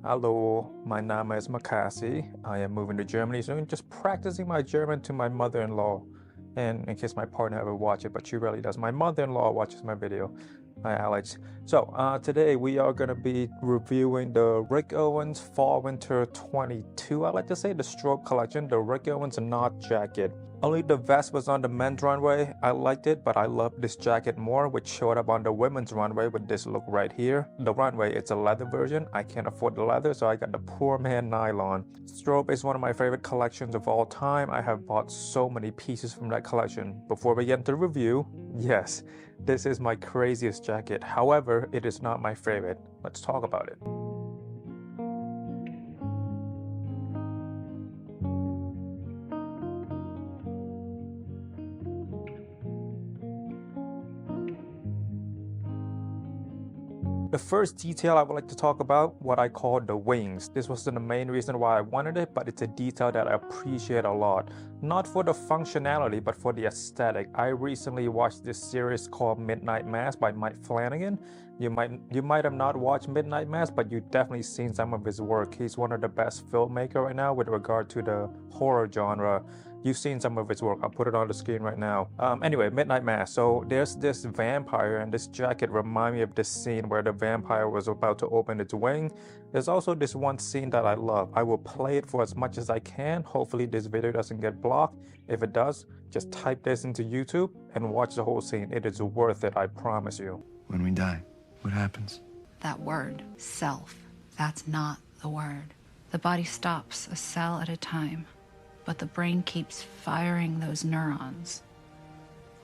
Hello, my name is Makasy. I am moving to Germany soon, just practicing my German to my mother-in-law. And in case my partner ever watch it, but she rarely does. My mother-in-law watches my video. Hi, Alex. So today we are going to be reviewing the Rick Owens Fall Winter 22. I like to say the Strobe collection, the Rick Owens knot jacket. Only the vest was on the men's runway. I liked it, but I love this jacket more, which showed up on the women's runway with this look right here. The runway, it's a leather version. I can't afford the leather, so I got the poor man nylon. Strobe is one of my favorite collections of all time. I have bought so many pieces from that collection. Before we get into the review, yes, this is my craziest jacket. However, it is not my favorite. Let's talk about it. The first detail I would like to talk about, what I call the wings. This wasn't the main reason why I wanted it, but it's a detail that I appreciate a lot. Not for the functionality, but for the aesthetic. I recently watched this series called Midnight Mass by Mike Flanagan. You might have not watched Midnight Mass, but you've definitely seen some of his work. He's one of the best filmmakers right now with regard to the horror genre. You've seen some of his work. I'll put it on the screen right now. Anyway, Midnight Mass. So there's this vampire, and this jacket reminds me of this scene where the vampire was about to open its wing. There's also this one scene that I love. I will play it for as much as I can. Hopefully this video doesn't get blocked. If it does, just type this into YouTube and watch the whole scene. It is worth it, I promise you. When we die, what happens? That word, self, that's not the word. The body stops a cell at a time, but the brain keeps firing those neurons.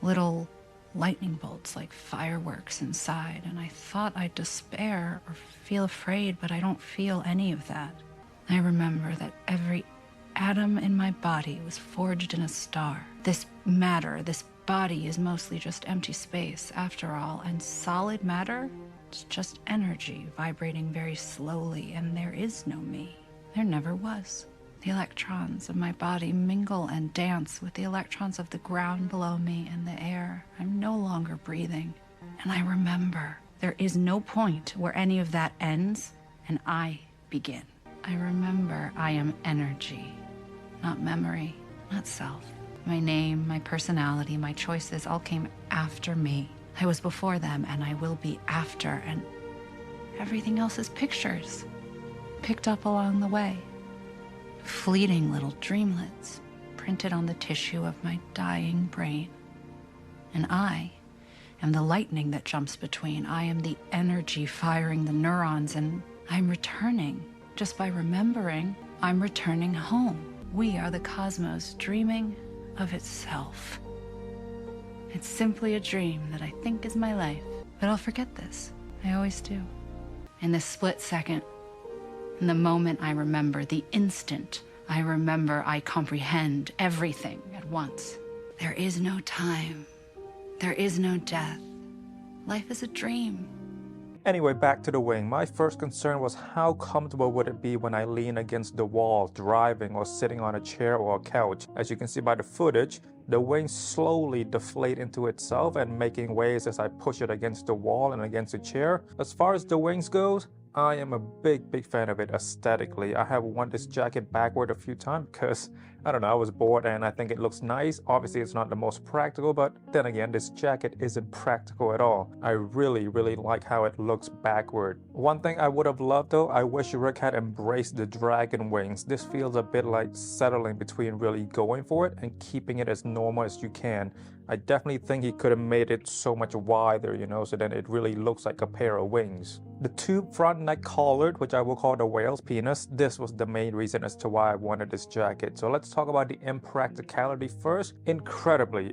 Little lightning bolts like fireworks inside, and I thought I'd despair or feel afraid, but I don't feel any of that. I remember that every atom in my body was forged in a star. This matter, this body is mostly just empty space after all, and solid matter, it's just energy vibrating very slowly, and there is no me. There never was. The electrons of my body mingle and dance with the electrons of the ground below me and the air. I'm no longer breathing. And I remember there is no point where any of that ends and I begin. I remember I am energy, not memory, not self. My name, my personality, my choices all came after me. I was before them and I will be after, and everything else is pictures picked up along the way. Fleeting little dreamlets printed on the tissue of my dying brain. And I am the lightning that jumps between. I am the energy firing the neurons, and I'm returning. Just by remembering, I'm returning home. We are the cosmos dreaming of itself. It's simply a dream that I think is my life, but I'll forget this. I always do. In this split second, in the moment I remember, the instant I remember, I comprehend everything at once. There is no time. There is no death. Life is a dream. Anyway, back to the wing. My first concern was how comfortable would it be when I lean against the wall, driving or sitting on a chair or a couch. As you can see by the footage, the wings slowly deflate into itself and making waves as I push it against the wall and against the chair. As far as the wings goes, I am a big fan of it aesthetically. I have worn this jacket backward a few times because, I don't know, I was bored and I think it looks nice. Obviously, it's not the most practical, but then again, this jacket isn't practical at all. I really like how it looks backward. One thing I would have loved though, I wish Rick had embraced the dragon wings. This feels a bit like settling between really going for it and keeping it as normal as you can. I definitely think he could have made it so much wider, you know, so then it really looks like a pair of wings. The tube front neck collared, which I will call the whale's penis, this was the main reason as to why I wanted this jacket. So let's talk about the impracticality first. Incredibly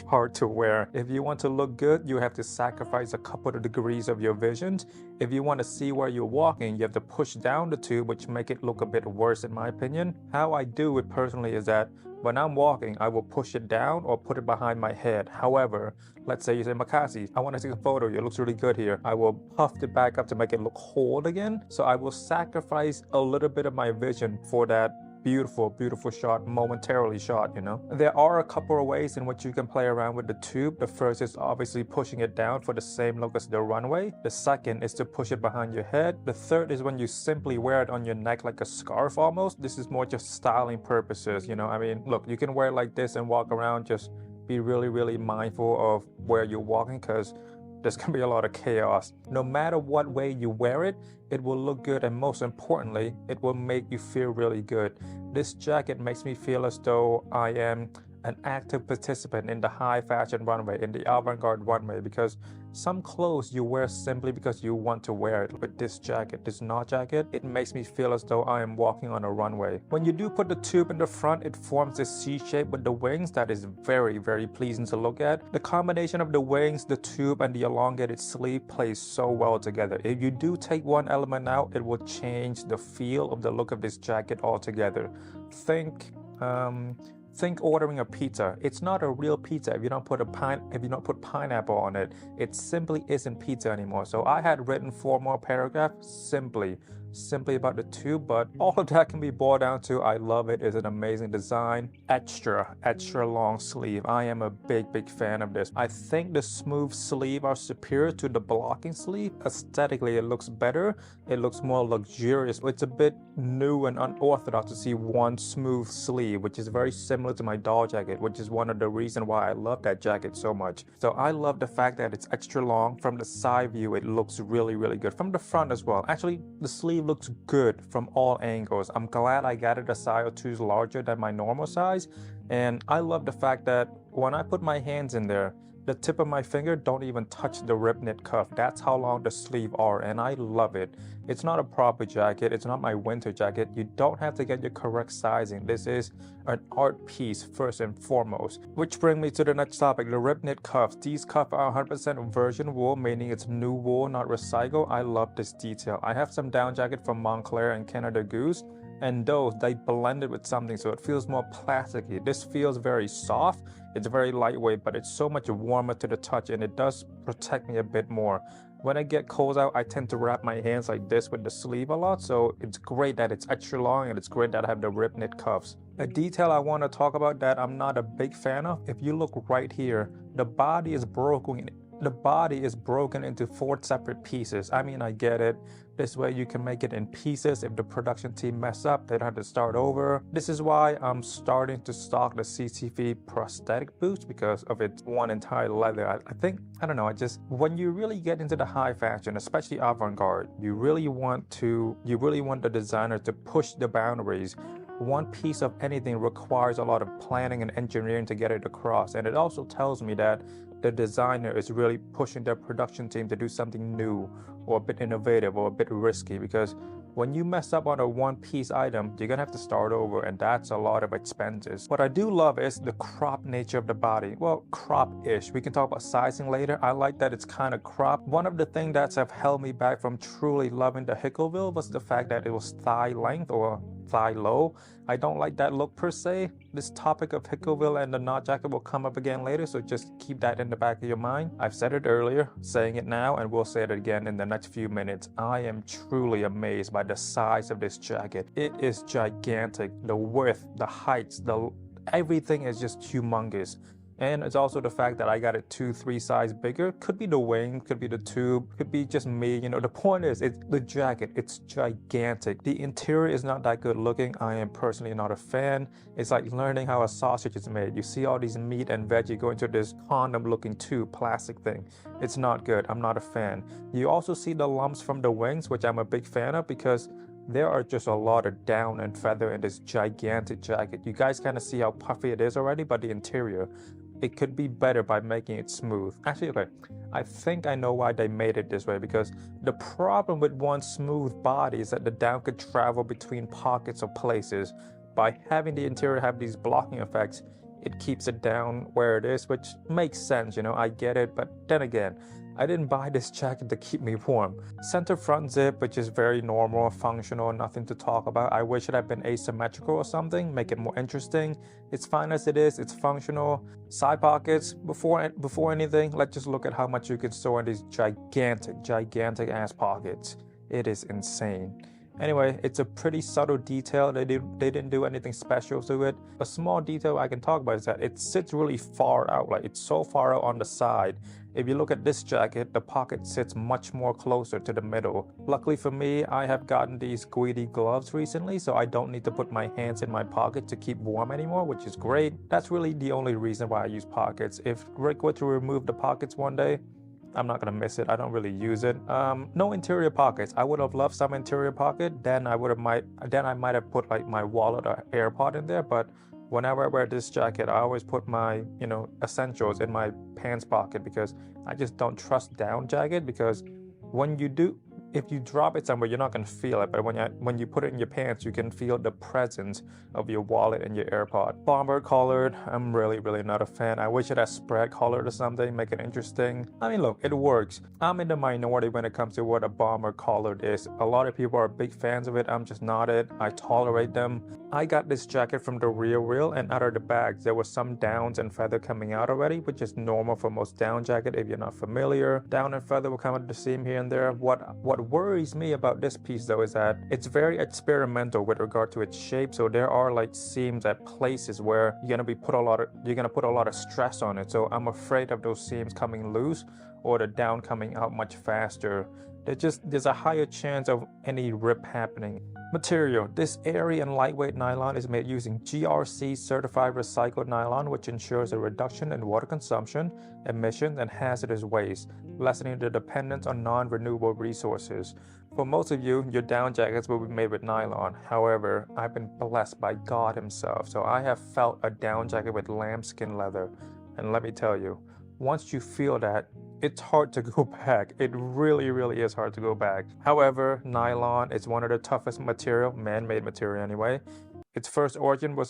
hard to wear. If you want to look good, you have to sacrifice a couple of degrees of your vision. If you want to see where you're walking, you have to push down the tube, which make it look a bit worse in my opinion. How I do it personally is that when I'm walking, I will push it down or put it behind my head. However, let's say you say, Makasy, I want to take a photo. It looks really good here. I will puff it back up to make it look whole again. So I will sacrifice a little bit of my vision for that beautiful, beautiful shot, momentarily shot, you know. There are a couple of ways in which you can play around with the tube. The first is obviously pushing it down for the same look as the runway. The second is to push it behind your head. The third is when you simply wear it on your neck like a scarf almost. This is more just styling purposes, you know. I mean, look, you can wear it like this and walk around. Just be really, really mindful of where you're walking, because there's gonna be a lot of chaos. No matter what way you wear it, it will look good, and most importantly, it will make you feel really good. This jacket makes me feel as though I am an active participant in the high fashion runway, in the avant-garde runway, because some clothes you wear simply because you want to wear it. But this jacket, this knot jacket, it makes me feel as though I am walking on a runway. When you do put the tube in the front, it forms this C shape with the wings that is very, very pleasing to look at. The combination of the wings, the tube, and the elongated sleeve plays so well together. If you do take one element out, it will change the feel of the look of this jacket altogether. Think ordering a pizza. It's not a real pizza if you don't put pineapple on it. It simply isn't pizza anymore. So I had written 4 more paragraphs simply about the tube, but all of that can be boiled down to I love it. It's an amazing design. Extra long sleeve. I am a big fan of this. I think the smooth sleeve are superior to the blocking sleeve. Aesthetically, it looks better. It looks more luxurious. It's a bit new and unorthodox to see one smooth sleeve, which is very similar to my doll jacket, which is one of the reasons why I love that jacket so much. So I love the fact that it's extra long. From the side view, it looks really good. From the front as well. Actually, the sleeve looks good from all angles. I'm glad I got it a size or 2 larger than my normal size, and I love the fact that when I put my hands in there, the tip of my finger don't even touch the rib knit cuff. That's how long the sleeve are, and I love it. It's not a proper jacket. It's not my winter jacket. You don't have to get your correct sizing. This is an art piece first and foremost. Which brings me to the next topic, the rib knit cuffs. These cuffs are 100% virgin wool, meaning it's new wool, not recycled. I love this detail. I have some down jacket from Montclair and Canada Goose, and those, they blended with something, so it feels more plasticky. This feels very soft. It's very lightweight, but it's so much warmer to the touch, and it does protect me a bit more. When I get cold out, I tend to wrap my hands like this with the sleeve a lot, so it's great that it's extra long, and it's great that I have the rib knit cuffs. A detail I want to talk about that I'm not a big fan of, if you look right here, the body is broken into 4 separate pieces. I mean, I get it. This way you can make it in pieces. If the production team mess up, they don't have to start over. This is why I'm starting to stock the CCV prosthetic boots, because of its one entire leather. I don't know, when you really get into the high fashion, especially avant-garde, you really want the designer to push the boundaries. One piece of anything requires a lot of planning and engineering to get it across, and it also tells me that the designer is really pushing their production team to do something new or a bit innovative or a bit risky, because when you mess up on a one-piece item, you're gonna have to start over, and that's a lot of expenses. What I do love is the crop nature of the body. Well, crop-ish. We can talk about sizing later. I like that it's kind of cropped. One of the things that have held me back from truly loving the Hickleville was the fact that it was thigh length or thigh low. I don't like that look per se. This topic of Hickleville and the knot jacket will come up again later, so just keep that in the back of your mind. I've said it earlier, saying it now, and we'll say it again in the next few minutes. I am truly amazed by the size of this jacket. It is gigantic. The width, the heights, everything is just humongous. And it's also the fact that I got it 2-3 size bigger. Could be the wing, could be the tube, could be just me. You know, the point is, it's the jacket. It's gigantic. The interior is not that good looking. I am personally not a fan. It's like learning how a sausage is made. You see all these meat and veggie go into this condom looking tube, plastic thing. It's not good. I'm not a fan. You also see the lumps from the wings, which I'm a big fan of, because there are just a lot of down and feather in this gigantic jacket. You guys kind of see how puffy it is already, but the interior, it could be better by making it smooth. Actually, okay, I think I know why they made it this way, because the problem with one smooth body is that the down could travel between pockets of places. By having the interior have these blocking effects, it keeps it down where it is, which makes sense, you know, I get it, but then again, I didn't buy this jacket to keep me warm. Center front zip, which is very normal, functional, nothing to talk about. I wish it had been asymmetrical or something, make it more interesting. It's fine as it is, it's functional. Side pockets, before anything, let's just look at how much you can store in these gigantic ass pockets. It is insane. Anyway, it's a pretty subtle detail. They didn't do anything special to it. A small detail I can talk about is that it sits really far out, like it's so far out on the side. If you look at this jacket, the pocket sits much more closer to the middle. Luckily for me, I have gotten these Guidi gloves recently, so I don't need to put my hands in my pocket to keep warm anymore, which is great. That's really the only reason why I use pockets. If Rick were to remove the pockets one day, I'm not gonna miss it. I don't really use it. No interior pockets. I would have loved some interior pocket. Then I might have put like my wallet or AirPod in there. But whenever I wear this jacket, I always put my, essentials in my pants pocket because I just don't trust down jacket, because when you do, if you drop it somewhere, you're not gonna feel it. But when you put it in your pants, you can feel the presence of your wallet and your AirPod. Bomber colored, I'm really not a fan. I wish it had spread colored or something, make it interesting. I mean, look, it works. I'm in the minority when it comes to what a bomber colored is. A lot of people are big fans of it. I'm just not it. I tolerate them. I got this jacket from the Real, and out of the bags, there was some downs and feather coming out already, which is normal for most down jacket if you're not familiar. Down and feather will come at the seam here and there. What worries me about this piece though is that it's very experimental with regard to its shape. So there are like seams at places where you're gonna put a lot of stress on it. So I'm afraid of those seams coming loose or the down coming out much faster. There's a higher chance of any rip happening. Material. This airy and lightweight nylon is made using GRC certified recycled nylon, which ensures a reduction in water consumption, emissions, and hazardous waste, lessening the dependence on non-renewable resources. For most of you, your down jackets will be made with nylon. However, I've been blessed by God himself, so I have felt a down jacket with lambskin leather. And let me tell you, once you feel that, it's hard to go back. It really is hard to go back. However, nylon is one of the toughest material, man-made material anyway. Its first origin was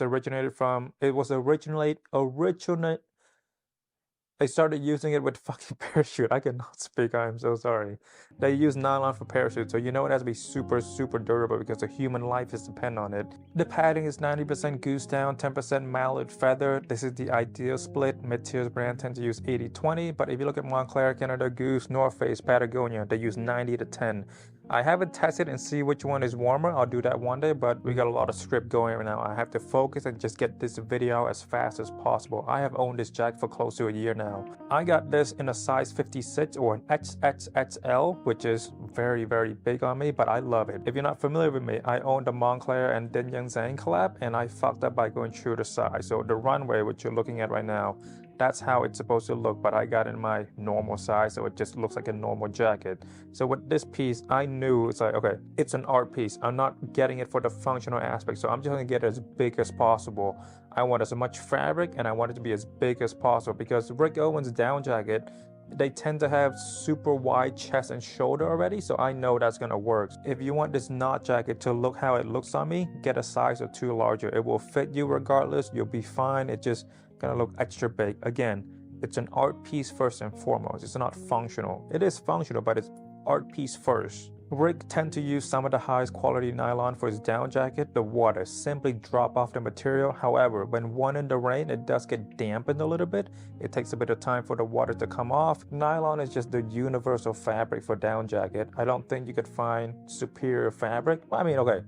they started using it with fucking parachute. I cannot speak, I am so sorry. They use nylon for parachute, so you know it has to be super durable because the human life is dependent on it. The padding is 90% goose down, 10% mallard feather. This is the ideal split. Mid-tier brands tend to use 80-20, but if you look at Montclair, Canada Goose, North Face, Patagonia, they use 90-10. I haven't tested and see which one is warmer. I'll do that one day, but we got a lot of script going right now. I have to focus and just get this video as fast as possible. I have owned this jacket for close to a year now. I got this in a size 56 or an XXXL, which is very big on me, but I love it. If you're not familiar with me, I owned the Montclair and Din Yang Zhang collab, and I fucked up by going true to size. So the Runway, which you're looking at right now, that's how it's supposed to look, but I got in my normal size, so it just looks like a normal jacket. So with this piece, I knew it's like, okay, it's an art piece. I'm not getting it for the functional aspect, so I'm just gonna get it as big as possible. I want as much fabric, and I want it to be as big as possible, because Rick Owens' down jacket, they tend to have super wide chest and shoulder already, so I know that's gonna work. If you want this knot jacket to look how it looks on me, get a size or two larger. It will fit you regardless, you'll be fine. It just gonna look extra big. Again, it's an art piece first and foremost. It's not functional. It is functional, but it's art piece first. Rick tend to use some of the highest quality nylon for his down jacket. The water simply drop off the material. However, when one in the rain, it does get dampened a little bit. It takes a bit of time for the water to come off. Nylon is just the universal fabric for down jacket. I don't think you could find superior fabric. I mean, okay,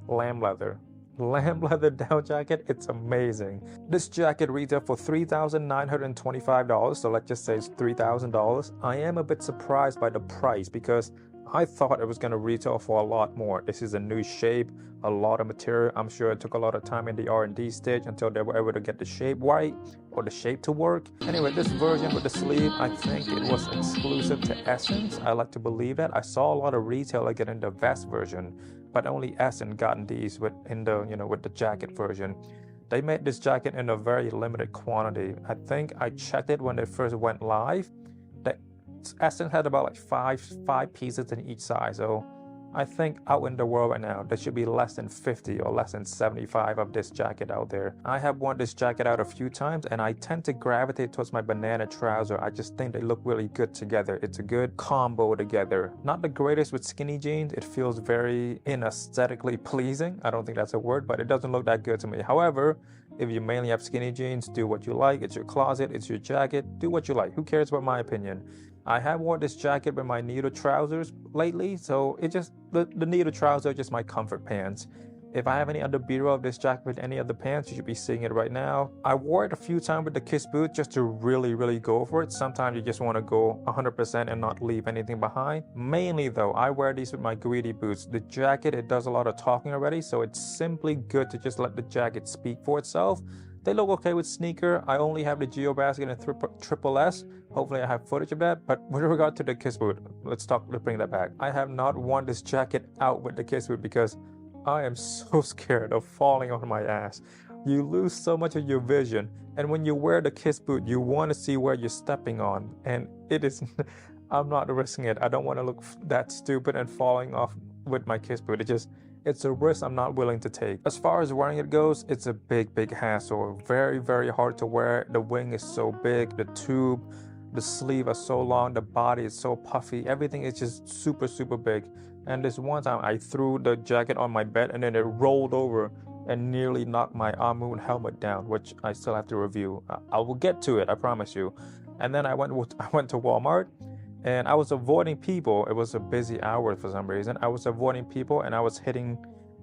lamb leather down jacket, it's amazing. This jacket retails for $3,925, so let's just say it's $3,000. I am a bit surprised by the price because I thought it was going to retail for a lot more. This is a new shape, a lot of material. I'm sure it took a lot of time in the R&D stage until they were able to get the shape right or the shape to work. Anyway, this version with the sleeve, I think it was exclusive to Essence. I like to believe that. I saw a lot of retailer getting the vest version, but only Essence gotten these with the jacket version. They made this jacket in a very limited quantity. I think I checked it when it first went live. Essence had about like five pieces in each size, so I think out in the world right now there should be less than 50 or less than 75 of this jacket out there. I have worn this jacket out a few times and I tend to gravitate towards my banana trouser. I just think they look really good together. It's a good combo together. Not the greatest with skinny jeans. It feels very inaesthetically pleasing. I don't think that's a word, but it doesn't look that good to me. However, If you mainly have skinny jeans, do what you like. It's your closet, it's your jacket, do what you like. Who cares about my opinion? I have worn this jacket with my needle trousers lately, so it just, the needle trousers are just my comfort pants. If I have any other B-roll of this jacket with any other pants, you should be seeing it right now. I wore it a few times with the Kiss boot just to really go for it. Sometimes you just want to go 100% and not leave anything behind. Mainly though, I wear these with my greedy boots. The jacket, it does a lot of talking already, so it's simply good to just let the jacket speak for itself. They look okay with sneaker. I only have the Geo basket and triple S. Hopefully I have footage of that. But with regard to the Kiss boot, let's bring that back. I have not worn this jacket out with the Kiss boot because I am so scared of falling on my ass. You lose so much of your vision, and when you wear the Kiss boot, you want to see where you're stepping on, and it is, I'm not risking it. I don't want to look that stupid and falling off with my Kiss boot. It's a risk I'm not willing to take. As far as wearing it goes, it's a big hassle. Very hard to wear. The wing is so big, the tube, the sleeve are so long, the body is so puffy. Everything is just super big. And this one time I threw the jacket on my bed and then it rolled over and nearly knocked my Amun helmet down, which I still have to review. I will get to it, I promise you. And then I went to Walmart and I was avoiding people. It was a busy hour for some reason. I was avoiding people and I was hitting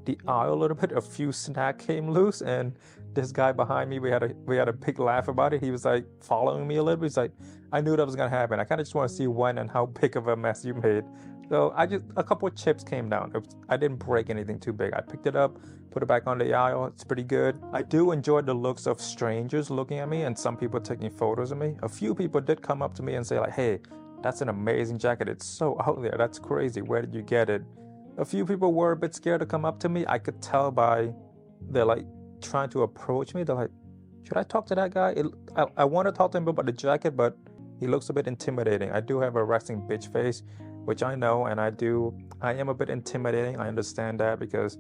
the aisle a little bit. A few snacks came loose and this guy behind me, we had a big laugh about it. He was like following me a little bit. He's like, I knew that was gonna happen. I kind of just want to see when and how big of a mess you made. So a couple of chips came down. I didn't break anything too big. I picked it up, put it back on the aisle. It's pretty good. I do enjoy the looks of strangers looking at me and some people taking photos of me. A few people did come up to me and say like, hey, that's an amazing jacket. It's so out there. That's crazy. Where did you get it? A few people were a bit scared to come up to me. I could tell by they're like trying to approach me. They're like, should I talk to that guy? I want to talk to him about the jacket, but he looks a bit intimidating. I do have a resting bitch face, which I know, and I am a bit intimidating. I understand that because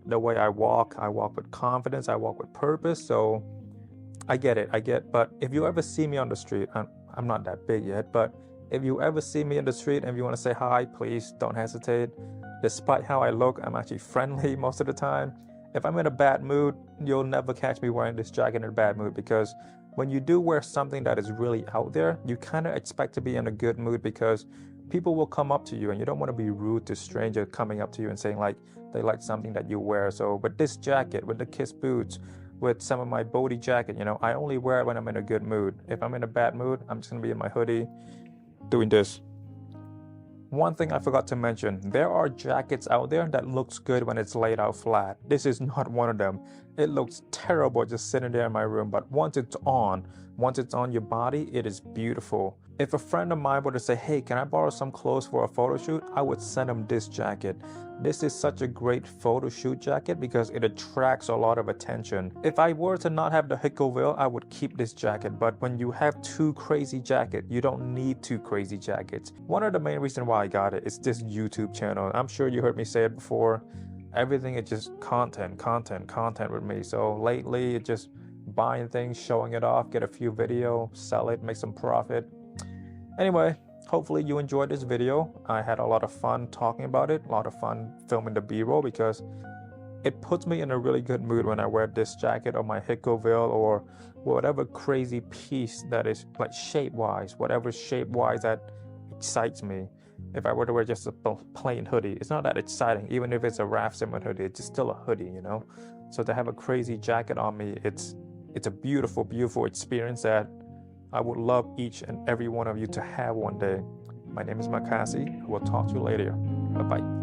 the way I walk with confidence, I walk with purpose. So I get it. But if you ever see me on the street, I'm not that big yet, but if you ever see me in the street and you want to say hi, please don't hesitate. Despite how I look, I'm actually friendly most of the time. If I'm in a bad mood, you'll never catch me wearing this jacket in a bad mood, because when you do wear something that is really out there, you kind of expect to be in a good mood because people will come up to you and you don't want to be rude to strangers coming up to you and saying like they like something that you wear. So with this jacket, with the Kiss boots, with some of my Bodhi jacket, I only wear it when I'm in a good mood. If I'm in a bad mood, I'm just going to be in my hoodie doing this. One thing I forgot to mention, there are jackets out there that looks good when it's laid out flat. This is not one of them. It looks terrible just sitting there in my room, but once it's on your body, it is beautiful. If a friend of mine were to say, hey, can I borrow some clothes for a photo shoot? I would send him this jacket. This is such a great photo shoot jacket because it attracts a lot of attention. If I were to not have the Hickoville, I would keep this jacket. But when you have two crazy jackets, you don't need two crazy jackets. One of the main reasons why I got it is this YouTube channel. I'm sure you heard me say it before. Everything is just content with me. So lately, it's just buying things, showing it off, get a few videos, sell it, make some profit. Anyway, hopefully you enjoyed this video. I had a lot of fun talking about it, a lot of fun filming the B-roll because it puts me in a really good mood when I wear this jacket or my Hickoville or whatever crazy piece that is like shape-wise, whatever shape-wise that excites me. If I were to wear just a plain hoodie, it's not that exciting. Even if it's a Raf Simon hoodie, it's just still a hoodie, So to have a crazy jacket on me, it's a beautiful experience that I would love each and every one of you to have one day. My name is Makasy. I will talk to you later. Bye-bye.